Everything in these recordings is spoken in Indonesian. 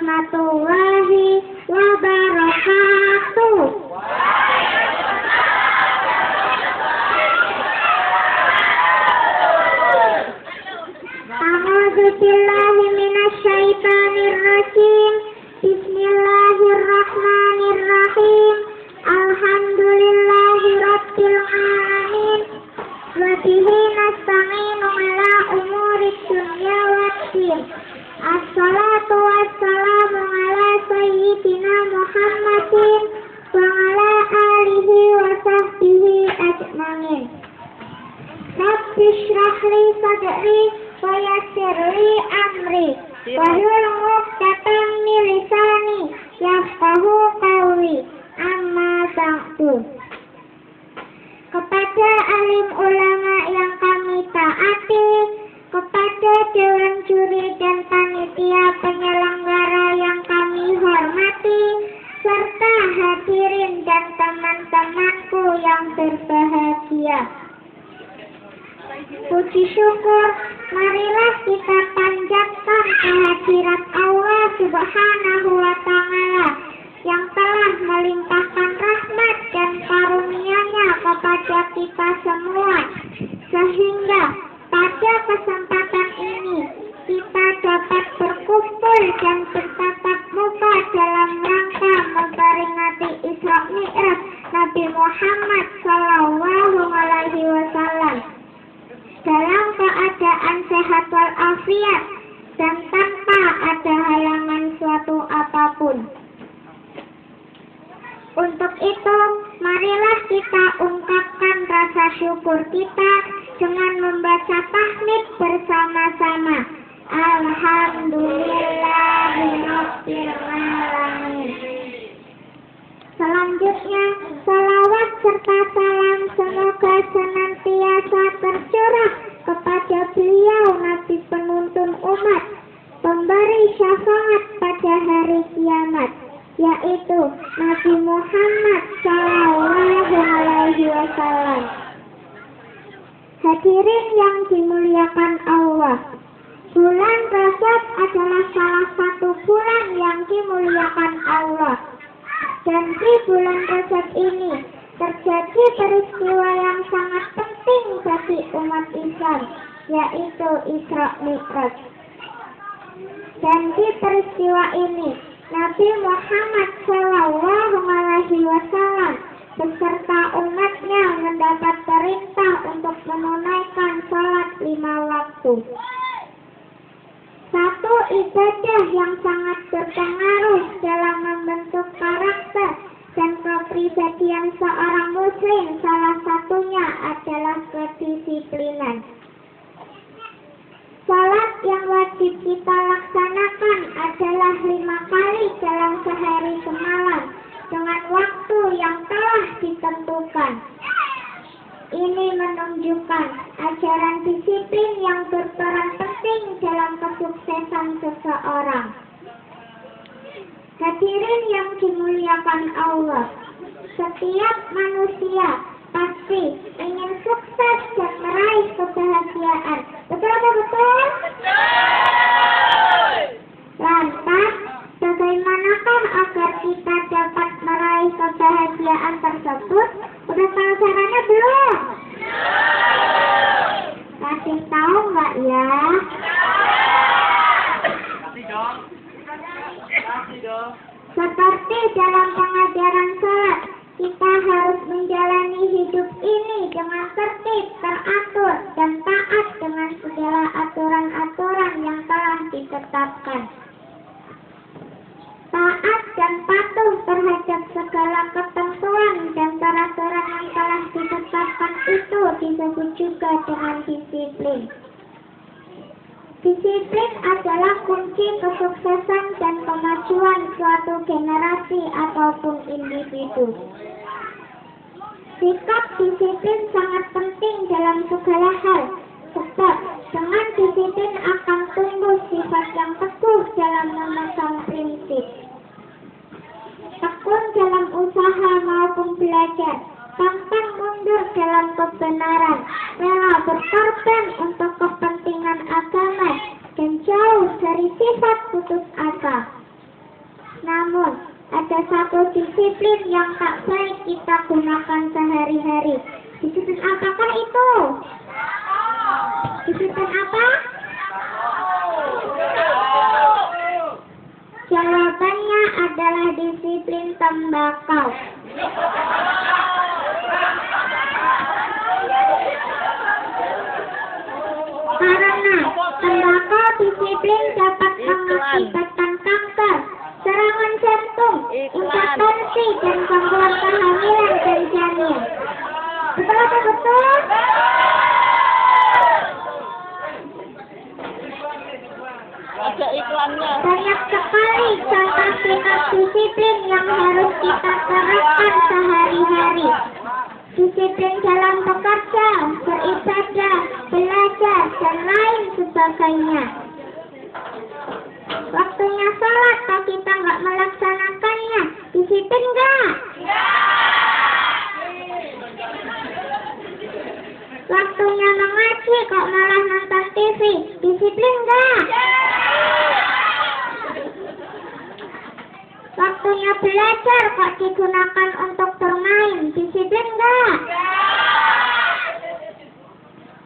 warahmatullahi wabarakatuh. A'udzu billahi minasyaitonir rajim. Bismillahirrahmanirrahim. Alhamdulillahirabbil alamin. Wa bihi nasta'inu ala umurid dunya waddin. Assalatu wassalamu ala sayyidina Muhammadin wa ala alihi wa sahbihi ajmain. Rabbi shrah li sadri wa yassir li amri wahlul 'uqdatam min lisani yafqahu qawli. Amma ba'du. Kepada alim ulama yang kami taati, kepada dewan juri dan panitia penyelenggara yang kami hormati, serta hadirin dan teman-temanku yang berbahagia. Puji syukur, marilah kita panjatkan kehadirat Allah Subhanahu wa Ta'ala yang telah melimpahkan rahmat dan karunia-Nya kepada kita semua, sehingga pada kesempatan ini kita dapat berkumpul dan bertatap muka dalam rangka memperingati Isra Mi'raj Nabi Muhammad Sallallahu Alaihi Wasallam dalam keadaan sehat walafiat dan tanpa ada halangan suatu apapun. Untuk itu, marilah kita ungkapkan rasa syukur kita dengan membaca tahmid bersama-sama. Alhamdulillahirabbil alamin. Selanjutnya, salawat serta salam semoga senantiasa tercurah kepada beliau Nabi penuntun umat, pemberi syafaat pada hari kiamat, yaitu Nabi Muhammad Sallallahu Alaihi Wasallam. Hadirin yang dimuliakan Allah, bulan Rajab adalah salah satu bulan yang dimuliakan Allah. Dan di bulan Rajab ini terjadi peristiwa yang sangat penting bagi umat Islam, yaitu Isra Mi'raj. Dan di peristiwa ini Nabi Muhammad Sallallahu Alaihi Wasallam beserta umatnya mendapat perintah untuk menunaikan sholat 5 waktu. Satu ibadah yang sangat berpengaruh dalam membentuk karakter dan kepribadian seorang muslim, salah satunya adalah kedisiplinan. Salat yang wajib kita laksanakan adalah 5 kali dalam sehari semalam dengan waktu yang telah ditentukan. Ini menunjukkan ajaran disiplin yang berperan penting dalam kesuksesan seseorang. Hadirin yang dimuliakan Allah, setiap manusia pasti ingin sukses dan meraih kebahagiaan. Betul atau betul? Lantas, bagaimanakah agar kita dapat meraih kebahagiaan tersebut? Udah tahu caranya belum? Kasih tahu nggak ya? Seperti dalam pengajaran sholat, kita harus menjalani hidup ini dengan tertib, teratur, dan taat dengan segala aturan-aturan yang telah ditetapkan. Taat dan patuh terhadap segala ketentuan dan peraturan yang telah ditetapkan itu disebut juga dengan disiplin. Disiplin adalah kunci kesuksesan dan kemajuan suatu generasi ataupun individu. Sikap disiplin sangat penting dalam segala hal, sebab dengan disiplin akan tumbuh sifat yang teguh dalam memegang prinsip. Tekun dalam usaha maupun belajar, pantang mundur dalam kebenaran, rela berkorban untuk kepentingan agama, dan jauh dari sifat putus asa. Namun, ada satu disiplin yang tak baik kita gunakan sehari-hari. Disiplin apakah itu? Disiplin apa? Jawabannya adalah disiplin tembakau. Karena tembakau disiplin dapat mengakibatkan kanker, serangan jantung, hipertensi, dan gangguan kehamilan dan janin. Betul atau betul? Ada iklannya. Banyak sekali contoh sikap disiplin yang harus kita terapkan sehari-hari. Disiplin dalam bekerja, beribadah, belajar, dan lain sebagainya. Waktunya sholat, kalau kita nggak melaksanakannya, disiplin nggak? Waktunya mengaji, kok malah nonton TV, disiplin nggak? Waktunya belajar, kok digunakan untuk bermain, disiplin nggak?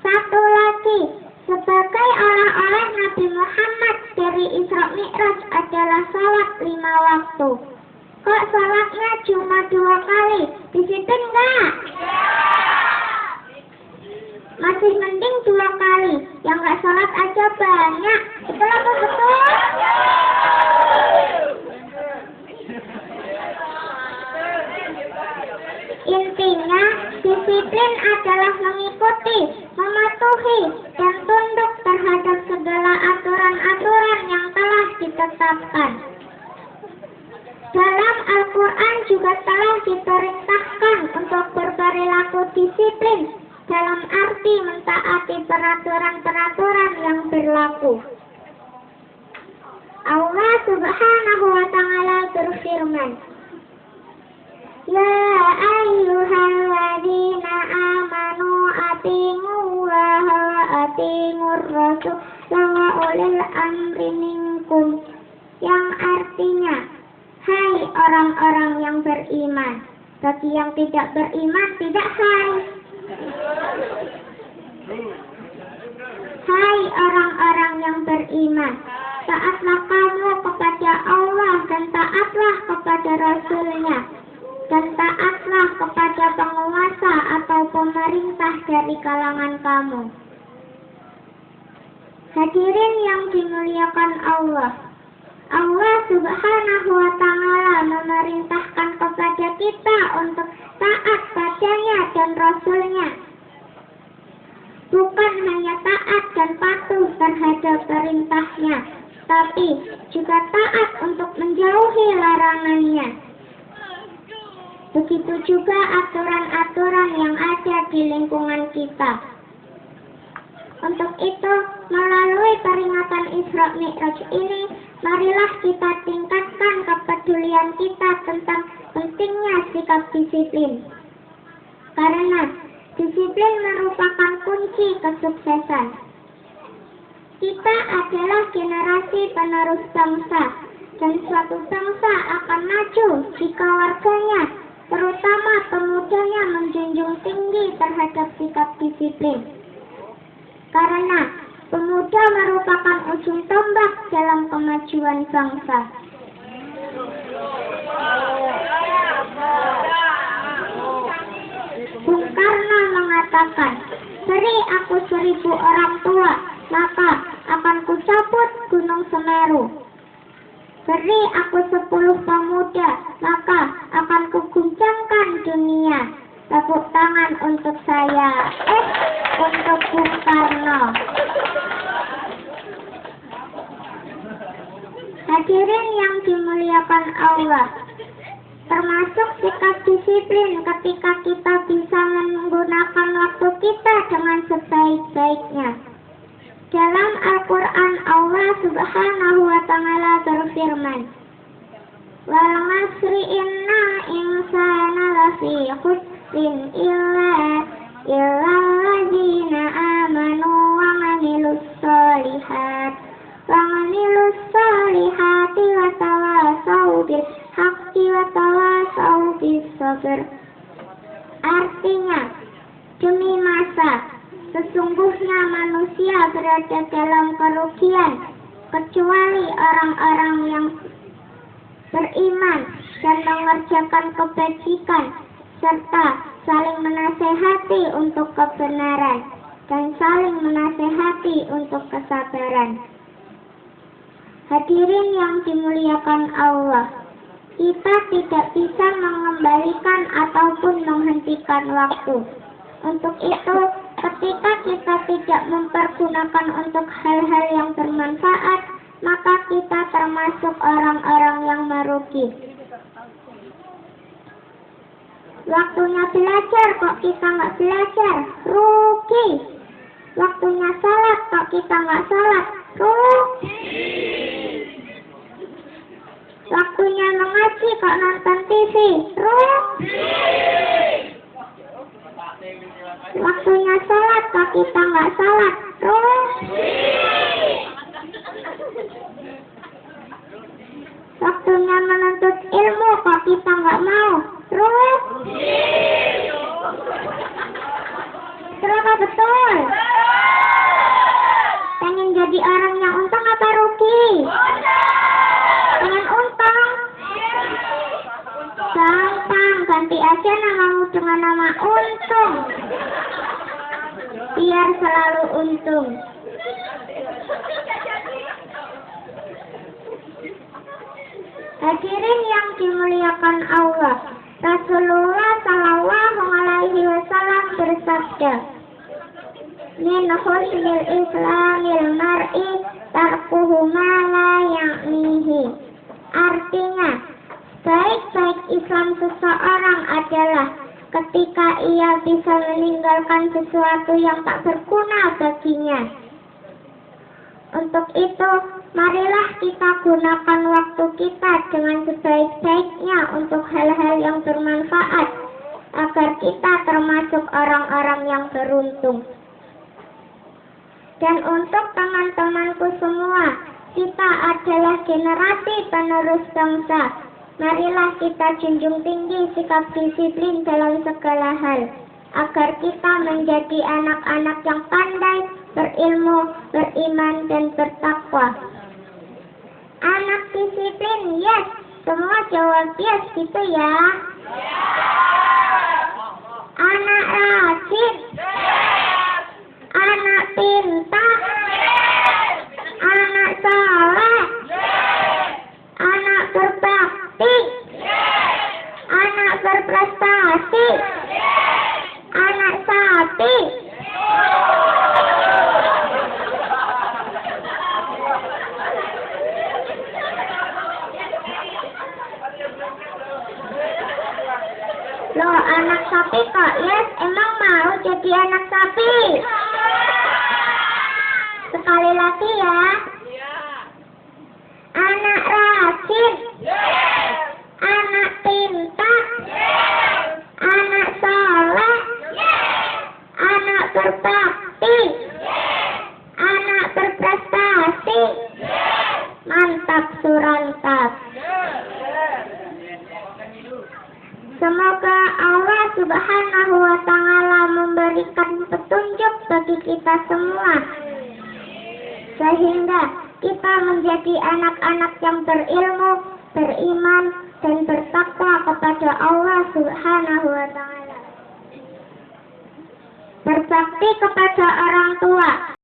Satu lagi, sebagai oleh-oleh Nabi Muhammad dari Isra Mi'raj adalah sholat 5 waktu. Kok sholatnya cuma 2 kali, disiplin nggak? Masih mending 2 kali, yang nggak sholat aja banyak. Betul apa betul? Intinya, disiplin adalah mengikuti, mematuhi, dan tunduk terhadap segala aturan-aturan yang telah ditetapkan. Dalam Al-Quran juga telah diperintahkan untuk berperilaku disiplin dalam arti mentaati peraturan-peraturan yang berlaku. Allah Subhanahu wa Ta'ala berfirman, Ya ayyuhalladzina amanu ati'ullaha wa ati'ur rasul wa ulil amri minkum, yang artinya, hai orang-orang yang beriman. Bagi yang tidak beriman tidak hai. Hai orang-orang yang beriman, taatlah kamu kepada Allah dan taatlah kepada Rasul-Nya, dan taatlah kepada penguasa atau pemerintah dari kalangan kamu. Hadirin yang dimuliakan Allah, Allah Subhanahu wa Ta'ala memerintahkan kepada kita untuk taat padanya dan Rasul-Nya. Bukan hanya taat dan patuh terhadap perintahnya, tapi juga taat untuk menjauhi larangannya. Begitu juga aturan-aturan yang ada di lingkungan kita. Untuk itu, melalui peringatan Isra Mi'raj ini, marilah kita tingkatkan kepedulian kita tentang pentingnya sikap disiplin. Karena disiplin merupakan kunci kesuksesan. Kita adalah generasi penerus bangsa, dan suatu bangsa akan maju jika warganya, terutama pemudanya, menjunjung tinggi terhadap sikap disiplin. Karena pemuda merupakan ujung tombak dalam kemajuan bangsa. Bung Karno mengatakan, beri aku 1000 orang tua, maka akan kucabut Gunung Semeru. Beri aku 10 pemuda, maka akan kuguncangkan dunia. Tepuk tangan untuk saya, untuk Bung Karno. Hadirin yang dimuliakan Allah, termasuk sikap disiplin ketika kita bisa menggunakan waktu kita dengan sebaik-baiknya. Dalam Al-Quran, Allah Subhanahu wa Ta'ala berfirman, Wal masri inna insana lafi khusrin illa alladzina amanu wa amilus solihati wa tawasaw bil haqqi wa tawasau bis sabr. Artinya, demi masa, sesungguhnya manusia berada dalam kerugian, kecuali orang-orang yang beriman dan mengerjakan kebajikan, serta saling menasehati untuk kebenaran dan saling menasehati untuk kesabaran. Hadirin yang dimuliakan Allah, kita tidak bisa mengembalikan ataupun menghentikan waktu. Untuk itu, ketika kita tidak mempergunakan untuk hal-hal yang bermanfaat, maka kita termasuk orang-orang yang merugi. Waktunya belajar kok kita nggak belajar, rugi. Waktunya salat kok kita nggak salat, rugi. Waktunya mengaji kok nonton TV, rugi. Waktunya salat kok kita nggak salat, rugi. Waktunya menuntut ilmu kok kita nggak mau, rugi. Kenapa betul? Pengen jadi orang yang untung apa rugi? Pengen untung? Gampang, ganti aja namamu dengan nama untung, biar selalu untung. Hadirin yang dimuliakan Allah, Rasulullah Shallallahu Alaihi Wasallam bersabda, min husnil islamil mar'i tarkuhu ma la ya'nihi. Artinya, baik-baik Islam seseorang adalah ketika ia bisa meninggalkan sesuatu yang tak berguna baginya. Untuk itu, marilah kita gunakan waktu kita dengan sebaik-baiknya untuk hal-hal yang bermanfaat, agar kita termasuk orang-orang yang beruntung. Dan untuk teman-temanku semua, kita adalah generasi penerus bangsa. Marilah kita junjung tinggi sikap disiplin dalam segala hal, agar kita menjadi anak-anak yang pandai, berilmu, beriman, dan bertakwa. Anak disiplin, yes. Semua jawab yes gitu ya. Anak rajin, anak pintar, anak saleh, anak berbakti, anak berprestasi, anak sapi. Loh, anak sapi kok? Yes, emang mau jadi anak sapi? Sekali lagi ya. Anak rajin, anak pintar, anak soleh, anak berbakti, anak berprestasi. Mantap surantap. Semoga Allah Subhanahu wa Ta'ala memberikan petunjuk bagi kita semua, sehingga kita menjadi anak-anak yang berilmu, beriman, dan bertakwa kepada Allah Subhanahu wa Ta'ala. Berbakti kepada orang tua,